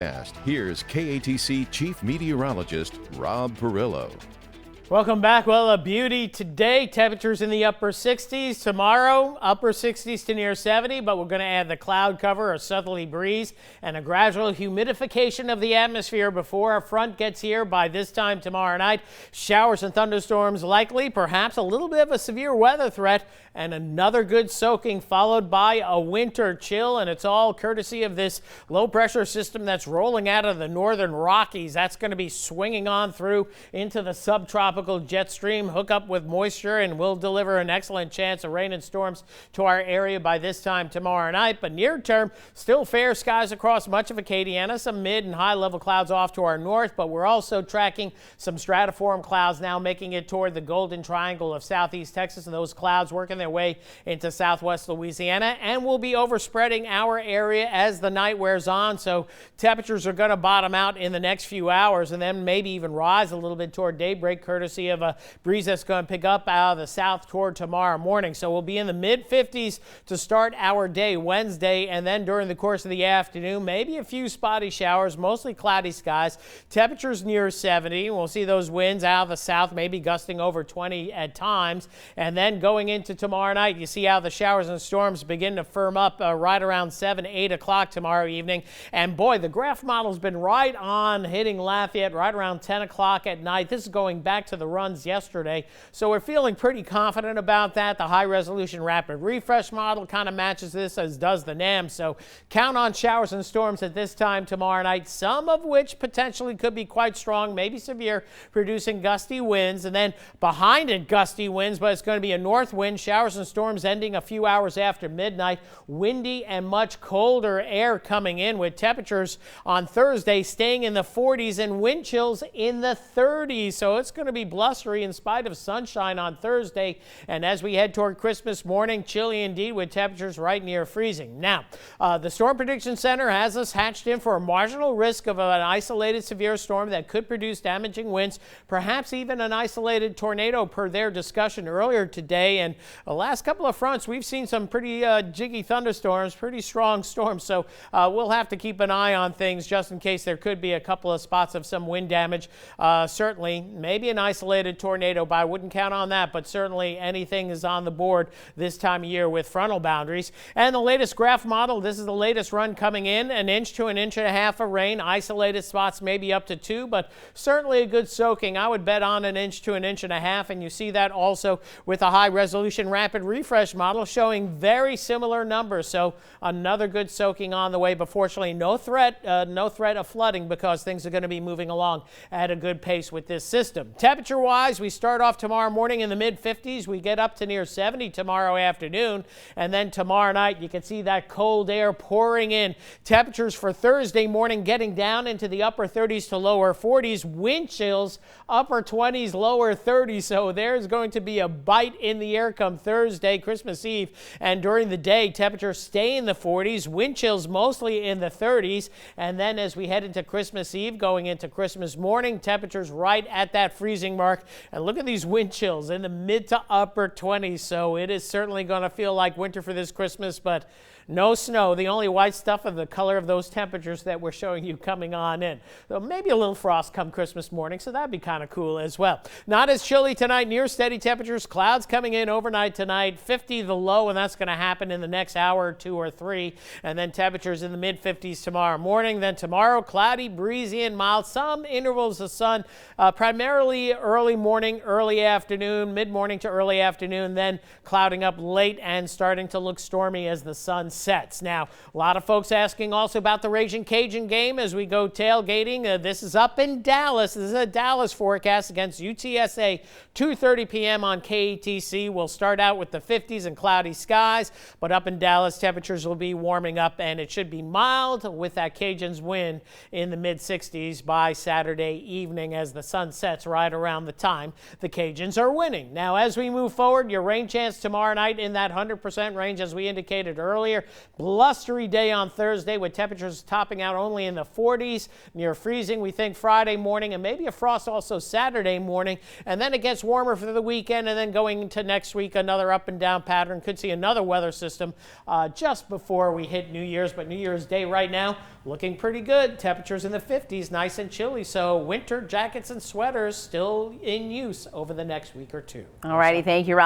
Here's KATC Chief Meteorologist Rob Perillo. Welcome back. Well, a beauty today. Temperatures in the upper 60s. Tomorrow, upper 60s to near 70, but we're going to add the cloud cover, a southerly breeze, and a gradual humidification of the atmosphere before our front gets here by this time tomorrow night. Showers and thunderstorms likely, perhaps a little bit of a severe weather threat, and another good soaking followed by a winter chill, and it's all courtesy of this low pressure system that's rolling out of the northern Rockies. That's going to be swinging on through into the subtropical jet stream, hook up with moisture, and will deliver an excellent chance of rain and storms to our area by this time tomorrow night. But near term, still fair skies across much of Acadiana, some mid and high level clouds off to our north, but we're also tracking some stratiform clouds now making it toward the Golden Triangle of southeast Texas, and those clouds working their way into southwest Louisiana and will be overspreading our area as the night wears on. So temperatures are going to bottom out in the next few hours and then maybe even rise a little bit toward daybreak, courtesy of a breeze that's going to pick up out of the south toward tomorrow morning. So we'll be in the mid 50s to start our day Wednesday, and then during the course of the afternoon, maybe a few spotty showers, mostly cloudy skies. Temperatures near 70. We'll see those winds out of the south, maybe gusting over 20 at times. And then going into tomorrow night, you see how the showers and storms begin to firm up right around 7, 8 o'clock tomorrow evening. And boy, the GRAF model's been right on hitting Lafayette right around 10 o'clock at night. This is going back to the runs yesterday, so we're feeling pretty confident about that. The high resolution rapid refresh model kind of matches this, as does the NAM, so count on showers and storms at this time tomorrow night, some of which potentially could be quite strong, maybe severe, producing gusty winds, and then behind it gusty winds, but it's going to be a north wind, showers and storms ending a few hours after midnight, windy and much colder air coming in with temperatures on Thursday staying in the 40s and wind chills in the 30s, so it's going to be blustery in spite of sunshine on Thursday, and as we head toward Christmas morning, chilly indeed with temperatures right near freezing. Now, the Storm Prediction Center has us hatched in for a marginal risk of an isolated severe storm that could produce damaging winds, perhaps even an isolated tornado per their discussion earlier today. And the last couple of fronts, we've seen some pretty jiggy thunderstorms, pretty strong storms, so we'll have to keep an eye on things just in case there could be a couple of spots of some wind damage. Certainly, maybe an isolated tornado, but I wouldn't count on that, but certainly anything is on the board this time of year with frontal boundaries. And the latest GRAF model, this is the latest run coming in, 1 inch to 1.5 inches of rain, isolated spots maybe up to 2, but certainly a good soaking. I would bet on 1 inch to 1.5 inches, and you see that also with a high resolution rapid refresh model showing very similar numbers. So another good soaking on the way, but fortunately no threat of flooding because things are going to be moving along at a good pace with this system. Temperature wise, we start off tomorrow morning in the mid 50s. We get up to near 70 tomorrow afternoon, and then tomorrow night you can see that cold air pouring in. Temperatures for Thursday morning getting down into the upper 30s to lower 40s. Wind chills upper 20s, lower 30s. So there's going to be a bite in the air come Thursday, Christmas Eve, and during the day temperatures stay in the 40s. Wind chills mostly in the 30s, and then as we head into Christmas Eve, going into Christmas morning, temperatures right at that freezing mark. And look at these wind chills in the mid to upper 20s. So it is certainly going to feel like winter for this Christmas, but no snow. The only white stuff of the color of those temperatures that we're showing you coming on in. So maybe a little frost come Christmas morning, so that'd be kind of cool as well. Not as chilly tonight, near steady temperatures. Clouds coming in overnight tonight, 50 the low, and that's going to happen in the next hour or 2 or 3. And then temperatures in the mid 50s tomorrow morning. Then tomorrow, cloudy, breezy, and mild. Some intervals of sun, primarily early morning, early afternoon, mid-morning to early afternoon, then clouding up late and starting to look stormy as the sun sets. Now, a lot of folks asking also about the Raging Cajun game as we go tailgating. This is up in Dallas. This is a Dallas forecast against UTSA, 2:30 p.m. on KATC. We'll start out with the 50s and cloudy skies, but up in Dallas, temperatures will be warming up, and it should be mild with that Cajuns wind in the mid-60s by Saturday evening as the sun sets right around the time the Cajuns are winning. Now, as we move forward, your rain chance tomorrow night in that 100% range, as we indicated earlier. Blustery day on Thursday with temperatures topping out only in the 40s, near freezing, we think, Friday morning, and maybe a frost also Saturday morning. And then it gets warmer for the weekend, and then going into next week, another up and down pattern. Could see another weather system just before we hit New Year's, but New Year's Day right now looking pretty good. Temperatures in the 50s, nice and chilly, so winter jackets and sweaters still in use over the next week or two. All righty, thank you, Rob.